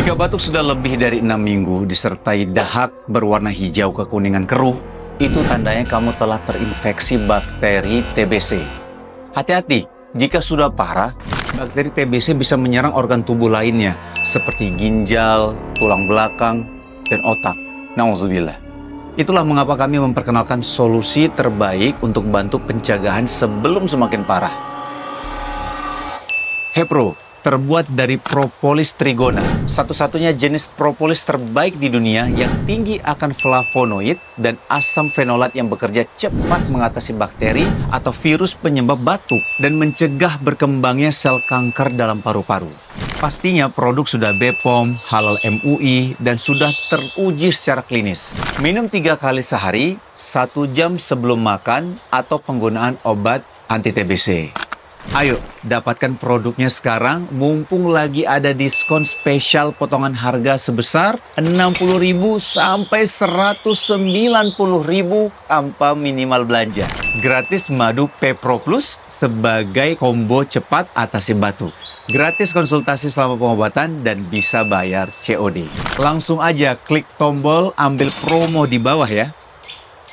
Jika batuk sudah lebih dari 6 minggu disertai dahak berwarna hijau kekuningan keruh, itu tandanya kamu telah terinfeksi bakteri TBC. Hati-hati, jika sudah parah, bakteri TBC bisa menyerang organ tubuh lainnya, seperti ginjal, tulang belakang, dan otak. Nauzubillah. Itulah mengapa kami memperkenalkan solusi terbaik untuk bantu pencegahan sebelum semakin parah. Hepro terbuat dari propolis trigona, satu-satunya jenis propolis terbaik di dunia yang tinggi akan flavonoid dan asam fenolat yang bekerja cepat mengatasi bakteri atau virus penyebab batuk dan mencegah berkembangnya sel kanker dalam paru-paru. Pastinya produk sudah BPOM, halal MUI, dan sudah teruji secara klinis. Minum 3 kali sehari, 1 jam sebelum makan atau penggunaan obat anti-TBC. Ayo, dapatkan produknya sekarang, mumpung lagi ada diskon spesial potongan harga sebesar Rp60.000 sampai Rp190.000 tanpa minimal belanja. Gratis madu Pepro Plus sebagai combo cepat atasi batuk. Gratis konsultasi selama pengobatan dan bisa bayar COD. Langsung aja klik tombol ambil promo di bawah ya.